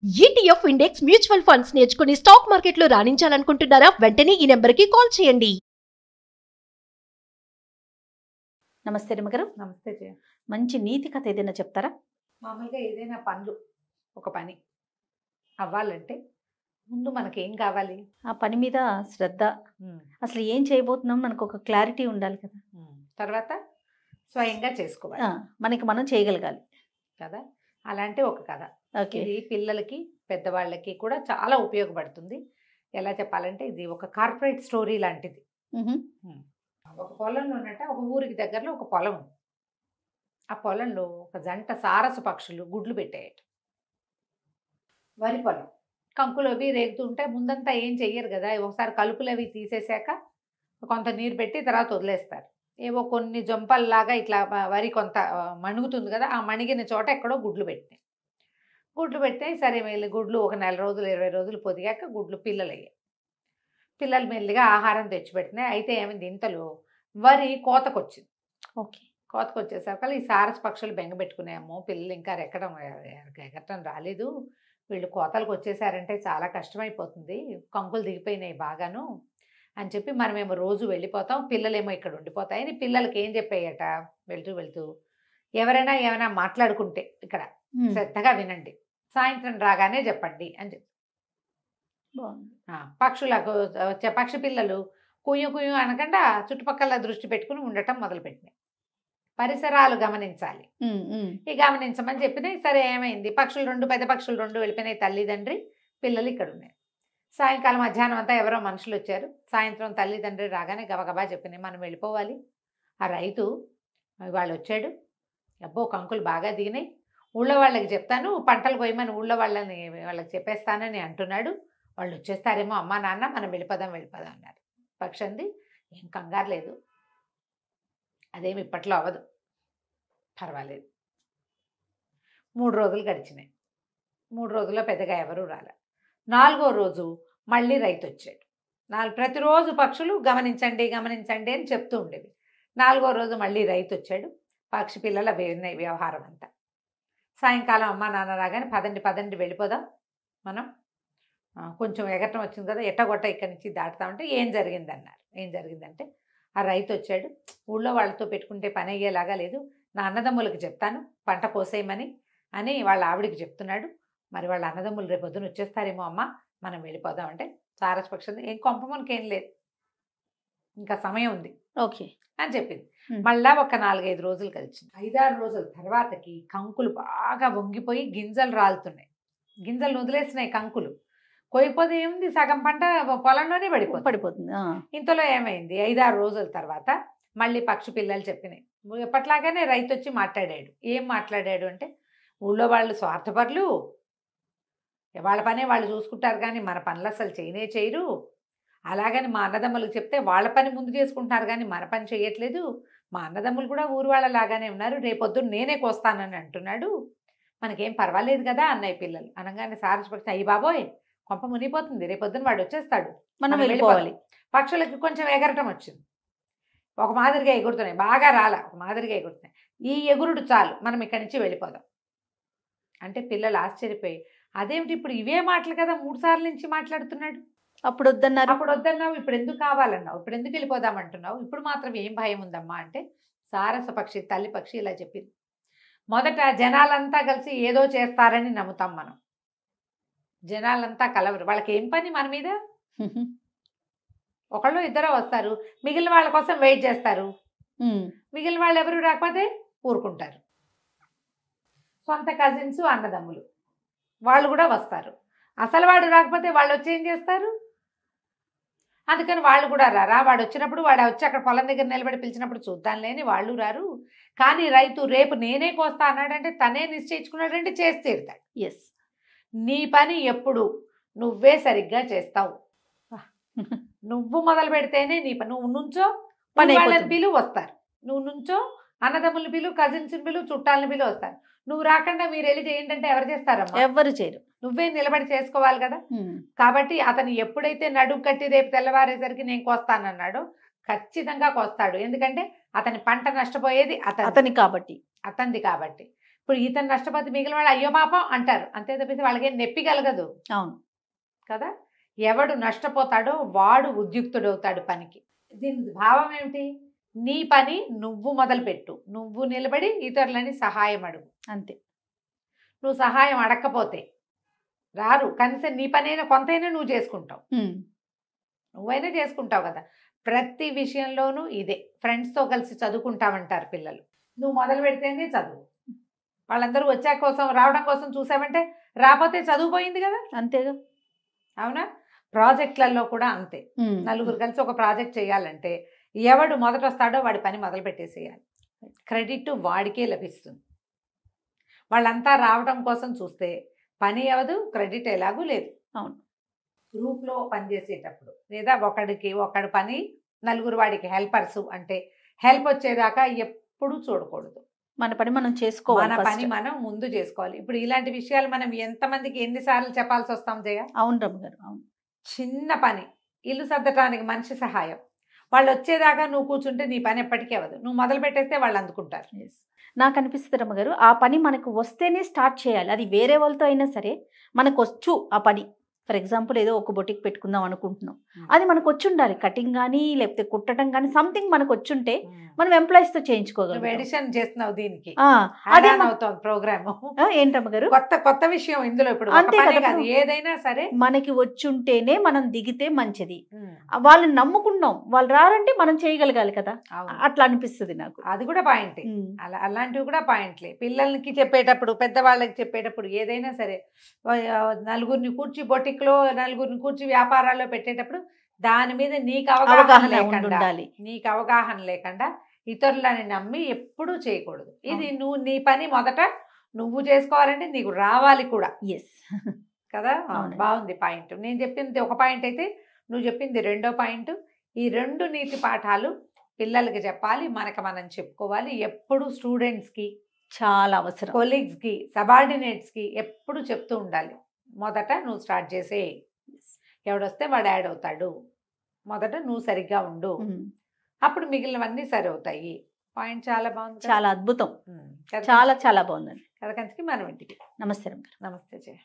ETF index mutual funds నేర్చుకుని stock మార్కెట్లో రాణించాలనుకుంటున్నారా? వెంటనే ఈ నెంబర్కి కాల్ చేయండి. నమస్తే రమగారు. నమస్తే జయ. మంచి నీతి కథ ఏదైనా చెప్తారా? మామూలుగా ఏదైనా పనులు ఒక పని అవ్వాలంటే ముందు మనకేం కావాలి? ఆ పని మీద శ్రద్ధ, అసలు ఏం చేయబోతున్నాం మనకు ఒక క్లారిటీ ఉండాలి కదా. తర్వాత స్వయంగా చేసుకోవాలి, మనకి మనం చేయగలగాలి కదా. అలాంటి ఒక కథ. ఓకే. ఇది పిల్లలకి పెద్దవాళ్ళకి కూడా చాలా ఉపయోగపడుతుంది. ఎలా చెప్పాలంటే ఇది ఒక కార్పొరేట్ స్టోరీ లాంటిది. ఒక పొలంలో ఉన్నట్ట ఒక ఊరికి దగ్గరలో ఒక పొలం ఉంది. ఆ పొలంలో ఒక జంట సారస పక్షులు గుడ్లు పెట్టాయట. వరి పొలం కంకులు అవి రేగుతుంటే ముందంతా ఏం చెయ్యరు కదా, ఒకసారి కలుపులు అవి తీసేసాక కొంత నీరు పెట్టి తర్వాత వదిలేస్తారు. ఏవో కొన్ని జంపల్లాగా ఇట్లా వరి కొంత మణుగుతుంది కదా, ఆ మణిగిన చోట ఎక్కడో గుడ్లు పెట్టినాయి. గుడ్లు పెట్టినాయి, సరే మెల్లి గుడ్లు ఒక 4 రోజులు 20 రోజులు పొదిగాక గుడ్లు పిల్లలు అయ్యాయి. పిల్లలు మెల్లిగా ఆహారం తెచ్చిపెట్టినాయి. అయితే ఏమైంది, ఇంతలో వరి కోతకొచ్చింది. ఓకే. కోతకు వచ్చేసరికి ఈ సారస పక్షులు బెంగ పెట్టుకున్నాయేమో, పిల్లలు ఇంకా ఎగటం రాలేదు, వీళ్ళు కోతలకు వచ్చేసారంటే చాలా కష్టమైపోతుంది, కంకులు దిగిపోయినాయి బాగాను అని చెప్పి మనమేమో రోజు వెళ్ళిపోతాం, పిల్లలేమో ఇక్కడ ఉండిపోతాయని పిల్లలకి ఏం చెప్పాయట, వెళ్తూ వెళ్తూ ఎవరైనా ఏమైనా మాట్లాడుకుంటే ఇక్కడ శ్రద్ధగా వినండి, సాయంత్రం రాగానే చెప్పండి అని చెప్పి. పక్షులకు పక్షి పిల్లలు కుయ్యు కుయ్యు అనకుండా చుట్టుపక్కల దృష్టి పెట్టుకుని ఉండటం మొదలుపెట్టినాయి. పరిసరాలు గమనించాలి, ఈ గమనించమని చెప్పినాయి. సరే ఏమైంది, పక్షులు రెండు పెద్ద పక్షులు రెండు వెళ్ళిపోయినాయి, తల్లిదండ్రి పిల్లలు ఇక్కడ ఉన్నాయి. సాయంకాలం మధ్యాహ్నం అంతా ఎవరో మనుషులు వచ్చారు. సాయంత్రం తల్లిదండ్రి రాగానే గబగబా చెప్పినాయి, మనం వెళ్ళిపోవాలి. ఆ రైతు వాళ్ళు వచ్చాడు, అబ్బో కంకులు బాగా దిగినాయి, ఊళ్ళో వాళ్ళకి చెప్తాను, పంటలు పోయమని ఊళ్ళో వాళ్ళకి చెప్పేస్తానని అంటున్నాడు, వాళ్ళు వచ్చేస్తారేమో, అమ్మా నాన్న మనం వెళ్ళిపోదాం అన్నారు. పక్షి అంది, ఏం కంగారు లేదు, అదేమి ఇప్పట్లో అవ్వదు, పర్వాలేదు. 3 రోజులు గడిచినాయి. 3 రోజుల్లో పెద్దగా ఎవరూ రాలే. 4వ రోజు మళ్ళీ రైతు వచ్చాడు. ప్రతిరోజు పక్షులు గమనించండి గమనించండి అని చెప్తూ ఉండేవి. 4వ రోజు మళ్ళీ రైతు వచ్చాడు. పక్షి పిల్లల వ్యవహారం అంతా. సాయంకాలం అమ్మ నాన్న రాగానే పదండి వెళ్ళిపోదాం, మనం కొంచెం ఎగటం వచ్చింది కదా, ఎట్టగొట్ట ఇక్కడి నుంచి దాటుతామంటే ఏం జరిగిందన్నారు. ఏం జరిగిందంటే ఆ రైతు వచ్చాడు, ఊళ్ళో వాళ్ళతో పెట్టుకుంటే పని అయ్యేలాగా లేదు, నా అన్నదమ్ములకు చెప్తాను పంట కోసేయమని అని వాళ్ళ ఆవిడికి చెప్తున్నాడు. మరి వాళ్ళ అన్నదమ్ములు రేపు పొద్దున వచ్చేస్తారేమో అమ్మ, మనం వెళ్ళిపోదామంటే సారస పక్షి ఏం కొంప మనకేం లేదు, ఇంకా సమయం ఉంది ఓకే అని చెప్పింది. మళ్ళా ఒక 4-5 రోజులు కలిసింది. 5-6 రోజుల తర్వాతకి కంకులు బాగా వంగిపోయి గింజలు రాలుతున్నాయి, గింజలు వదిలేసినాయి కంకులు. కోయిపోతే ఏముంది, సగం పంట పొలంలోనే పడిపోతుంది. ఇంతలో ఏమైంది, 5-6 రోజుల తర్వాత మళ్ళీ పక్షి పిల్లలు చెప్పినాయి. ఎప్పట్లాగానే రైతు వచ్చి మాట్లాడాడు. ఏం మాట్లాడాడు అంటే, ఊళ్ళో వాళ్ళు స్వార్థపరులు, వాళ్ళ పనే వాళ్ళు చూసుకుంటారు కానీ మన పనులు అసలు చేయరు, అలాగని మా అన్నదమ్ములకు చెప్తే వాళ్ళ పని ముందు చేసుకుంటున్నారు కానీ మన పని చేయట్లేదు, మా అన్నదమ్ములు కూడా ఊరు వాళ్ళలాగానే ఉన్నారు, రేపొద్దున నేనే కోస్తానని అంటున్నాడు, మనకేం పర్వాలేదు కదా అన్నయ్య పిల్లలు. అనగానే సారస పక్షి, అయ్యి బాబోయ్ కొంప మునిగిపోతుంది, రేపొద్దున వాడు వచ్చేస్తాడు, మనం వెళ్ళిపోవాలి. పక్షులకి కొంచెం ఎగరటం వచ్చింది, ఒక మాదిరిగా ఎగురుతున్నాయి, బాగా ఒక మాదిరిగా ఎగురుతున్నాయి, ఈ ఎగురుడు చాలు, మనం ఇక్కడి నుంచి వెళ్ళిపోదాం అంటే పిల్లలు ఆశ్చర్యపోయి, అదేమిటి ఇప్పుడు ఇవే మాటలు కదా 3 సార్లు నుంచి మాట్లాడుతున్నాడు, అప్పుడు వద్దన్నావు, ఇప్పుడు ఎందుకు కావాలన్నావు, ఇప్పుడు ఎందుకు వెళ్ళిపోదామంటున్నావు, ఇప్పుడు మాత్రం ఏం భయం ఉందమ్మా అంటే సారస పక్షి తల్లి పక్షి ఇలా చెప్పింది. మొదట జనాలంతా కలిసి ఏదో చేస్తారని నమ్ముతాం మనం, జనాలంతా కలవరు, వాళ్ళకి ఏం పని మన మీద, ఒకళ్ళు ఇద్దరు వస్తారు, మిగిలిన వాళ్ళ కోసం వెయిట్ చేస్తారు, మిగిలిన వాళ్ళు ఎవరు రాకపోతే ఊరుకుంటారు. సొంత కజిన్స్ అన్నదమ్ములు వాళ్ళు కూడా వస్తారు, అసలు వాడు రాకపోతే వాళ్ళు వచ్చి ఏం చేస్తారు, అందుకని వాళ్ళు కూడా రారా, వాడు వచ్చినప్పుడు వాడు వచ్చి అక్కడ పొలం దగ్గర నిలబడి పిలిచినప్పుడు చూద్దాం లేని వాళ్ళు రారు. కానీ రైతు రేపు నేనే కోస్తా అన్నాడంటే తనే నిశ్చయించుకున్నాడంటే చేసి తీరుతాడు. ఎస్, నీ పని ఎప్పుడు నువ్వే సరిగ్గా చేస్తావు, నువ్వు మొదలు పెడితేనే నీ పని, నువ్వు నుంచో వాళ్ళని పిలువ వస్తారు, నువ్వు నుంచో అన్నదమ్ములు పిలువ, కజిన్స్ పిలువ, చుట్టాలని పిలువ వస్తారు, నువ్వు రాకుండా మీరు వెళ్ళి చేయండి అంటే ఎవరు చేస్తారమ్మా, ఎవరు చేయరు, నువ్వే నిలబడి చేసుకోవాలి కదా. కాబట్టి అతను ఎప్పుడైతే నడుము కట్టి రేపు తెల్లవారేసరికి నేను కోస్తానన్నాడో ఖచ్చితంగా కోస్తాడు, ఎందుకంటే అతని పంట నష్టపోయేది అతనిది కాబట్టి. ఇప్పుడు ఇతను నష్టపోతే మిగిలిన వాళ్ళు అయ్యో పాపం అంటారు, అంతే తప్పితే వాళ్ళకి నొప్పి కలగదు అవును. కదా. ఎవడు నష్టపోతాడో వాడు ఉద్యుక్తుడవుతాడు పనికి. దీని భావం ఏమిటి? నీ పని నువ్వు మొదలుపెట్టు, నువ్వు నిలబడి ఇతరులని సహాయం అడుగు. అంతే. నువ్వు సహాయం అడగకపోతే రారు, కనీసం నీ పనైనా కొంతైనా నువ్వు చేసుకుంటావు, నువ్వైనా చేసుకుంటావు కదా. ప్రతి విషయంలోనూ ఇదే. ఫ్రెండ్స్తో కలిసి చదువుకుంటామంటారు పిల్లలు, నువ్వు మొదలు పెడితేనే చదువు. వాళ్ళందరూ వచ్చాక కోసం రావడం కోసం చూసామంటే రాకపోతే చదువు పోయింది కదా. అంతేగా. అవునా? ప్రాజెక్టులలో కూడా అంతే. నలుగురు కలిసి ఒక ప్రాజెక్ట్ చేయాలంటే ఎవడు మొదట వస్తాడో వాడి పని మొదలు పెట్టేసేయాలి, క్రెడిట్ వాడికే లభిస్తుంది. వాళ్ళంతా రావడం కోసం చూస్తే పని అవదు, క్రెడిట్ ఎలాగూ లేదు. అవును. గ్రూప్లో పనిచేసేటప్పుడు లేదా ఒకడి పని నలుగురు వాడికి హెల్పర్స్ అంటే హెల్ప్ వచ్చేదాకా ఎప్పుడు చూడకూడదు. మన పని మనం చేసుకోవాలి, మన పని మనం ముందు చేసుకోవాలి. ఇప్పుడు ఇలాంటి విషయాలు మనం ఎంతమందికి ఎన్నిసార్లు చెప్పాల్సి వస్తాం జయ? అవును రమ్మగారు. అవును. చిన్న పని, ఇల్లు సర్దటానికి మనిషి సహాయం, వాళ్ళు వచ్చేదాకా నువ్వు కూర్చుంటే నీ పని ఎప్పటికీ అవ్వదు. నువ్వు మొదలు పెట్టేస్తే వాళ్ళు అందుకుంటారు. నాకు అనిపిస్తుంది రమ్మగారు, ఆ పని మనకు వస్తేనే స్టార్ట్ చేయాలి. అది వేరే వాళ్ళతో అయినా సరే మనకు వచ్చు ఆ పని. ఫర్ ఎగ్జాంపుల్ ఏదో ఒక బొటిక్ పెట్టుకుందాం అనుకుంటున్నాం, అది మనకు వచ్చి ఉండాలి. కటింగ్ కానీ లేకపోతే కుట్టడం కానీ సంథింగ్ మనకు వచ్చుంటే మనం ఎంప్లాయీస్ తో చేయించుకోగలం. ఎడిషన్ చేస్తున్నావు దీనికి, అదే ప్రోగ్రామ్ ఏంటమ్మగారు, కొత్త విషయం ఇందులో. ఇప్పుడు అంతే కదా, ఏదైనా సరే మనకి వచ్చుంటేనే మనం దిగితే మంచిది. వాళ్ళని నమ్ముకున్నాం, వాళ్ళు రారంటే మనం చేయగలగాలి కదా. అట్లా అనిపిస్తుంది నాకు. అది కూడా పాయింట్. అలాంటివి కూడా పాయింట్లే. పిల్లలకి చెప్పేటప్పుడు, పెద్దవాళ్ళకి చెప్పేటప్పుడు ఏదైనా సరే నలుగురిని కూర్చి బొటిక్ లో నలుగురిని కూర్చి వ్యాపారాల్లో పెట్టేటప్పుడు దాని మీద నీకు అవగాహన లేకుండా ఇతరులని నమ్మి ఎప్పుడూ చేయకూడదు. ఇది నువ్వు నీ పని మొదట నువ్వు చేసుకోవాలంటే నీకు రావాలి కూడా. కదా. బాగుంది పాయింట్. నేను చెప్పింది ఒక పాయింట్ అయితే నువ్వు చెప్పింది రెండో పాయింట్. ఈ రెండు నీతి పాఠాలు పిల్లలకి చెప్పాలి, మనకు మనం చెప్పుకోవాలి. ఎప్పుడు స్టూడెంట్స్కి చాలా అవసరం, కొలీగ్స్కి, సబార్డినేట్స్కి ఎప్పుడు చెప్తూ ఉండాలి. మొదట నువ్వు స్టార్ట్ చేసే, ఎవడొస్తే వాడు యాడ్ అవుతాడు, మొదట నువ్వు సరిగ్గా ఉండు, అప్పుడు మిగిలినవన్నీ సరి అవుతాయి. పాయింట్ చాలా బాగుంది, చాలా అద్భుతం, చాలా చాలా బాగుందండి. కథకంచికి మనం ఇంటికి. నమస్తే. నమస్తే జయ.